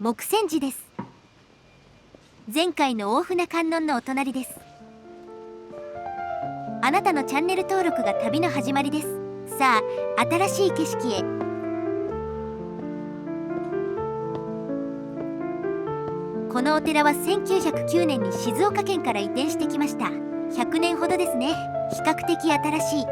木仙寺です。前回の大船観音のお隣です。あなたのチャンネル登録が旅の始まりです。さあ、新しい景色へ。このお寺は1909年に静岡県から移転してきました。100年ほどですね。比較的新しい。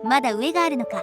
まだ上があるのか。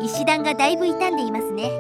石段がだいぶ傷んでいますね。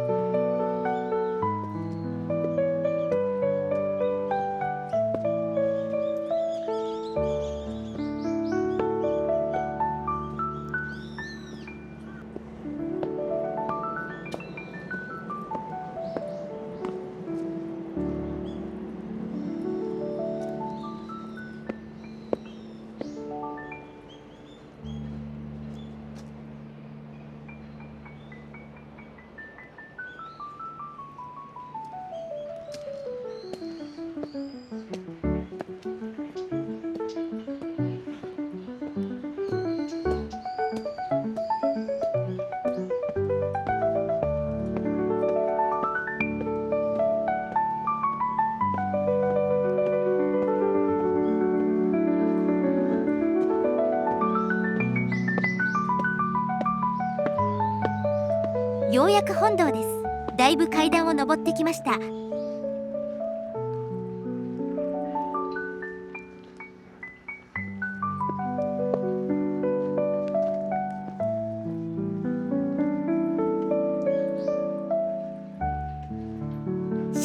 ようやく本堂です。だいぶ階段を登ってきました。シ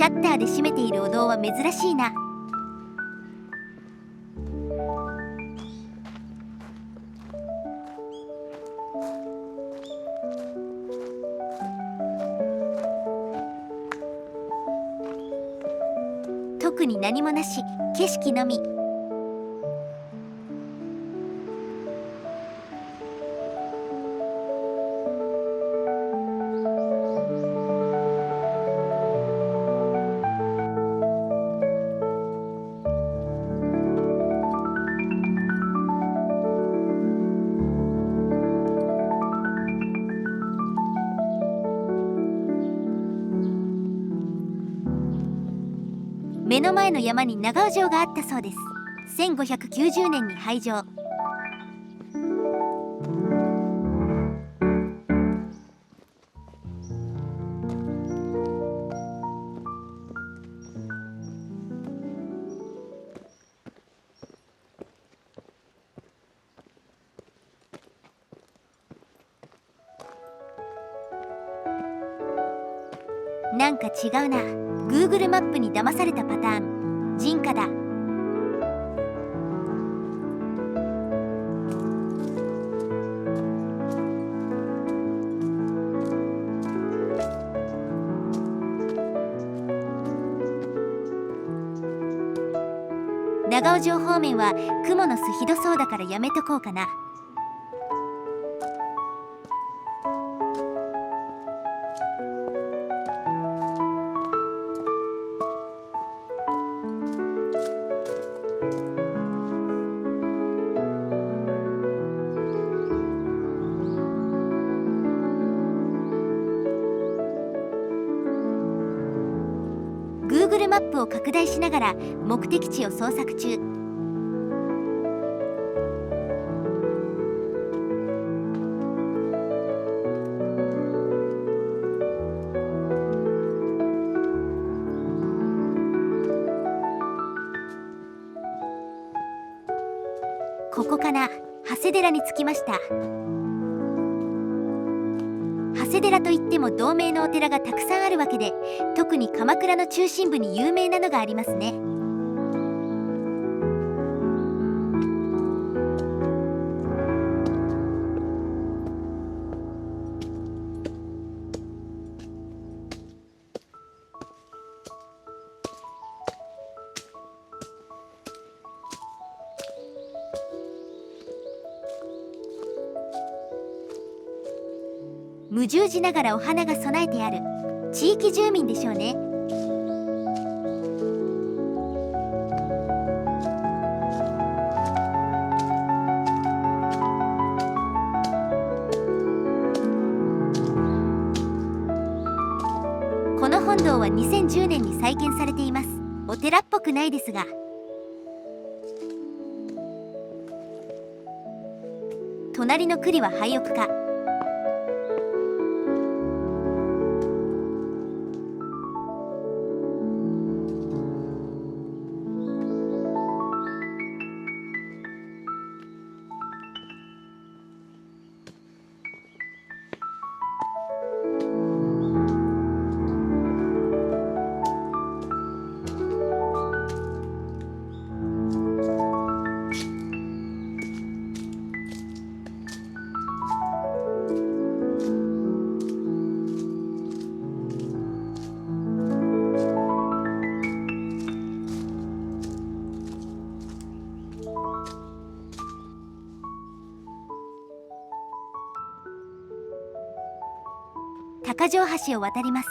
ャッターで閉めているお堂は珍しいな。特に何もなし、景色のみ。目の前の山に長尾城があったそうです。1590年に廃城。なんか違うな。Google マップに騙されたパターン。人家だ。長尾城方面は雲の巣ひどそうだからやめとこうかな。力を拡大しながら目的地を捜索中。ここから長谷寺に着きました。長谷寺といっても同名のお寺がたくさんあるわけで、特に鎌倉の中心部に有名なのがありますね。無十字ながらお花が備えてある地域住民でしょうね。この本堂は2010年に再建されています。お寺っぽくないですが。隣の栗は廃屋か。高城橋を渡ります。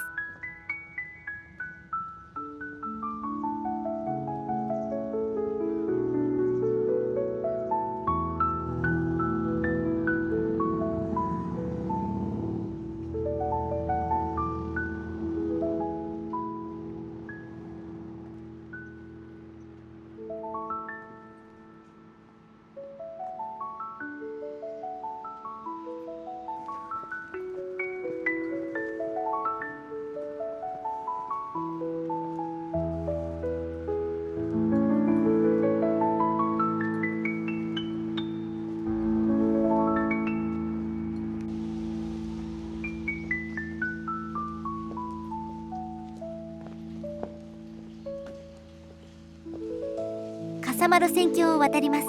笠間路線橋を渡ります。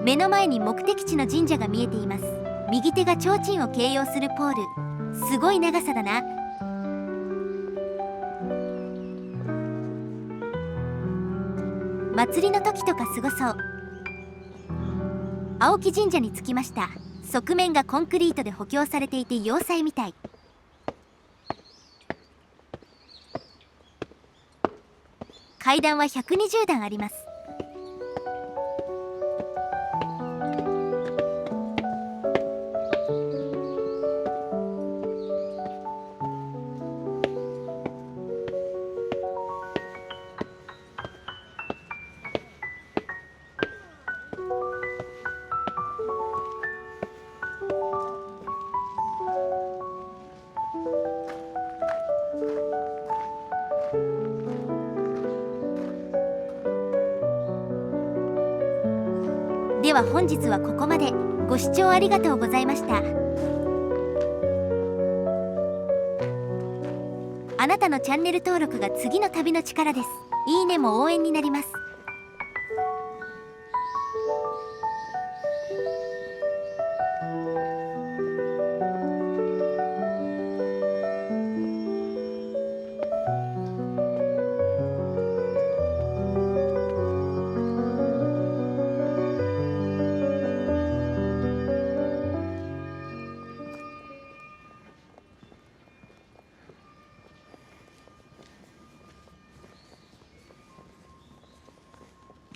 目の前に目的地の神社が見えています。右手が提灯を掲揚するポール、すごい長さだな。祭りの時とかすごそう。青木神社に着きました。側面がコンクリートで補強されていて要塞みたい。階段は120段あります。では本日はここまで。ご視聴ありがとうございました。あなたのチャンネル登録が次の旅の力です。いいねも応援になります。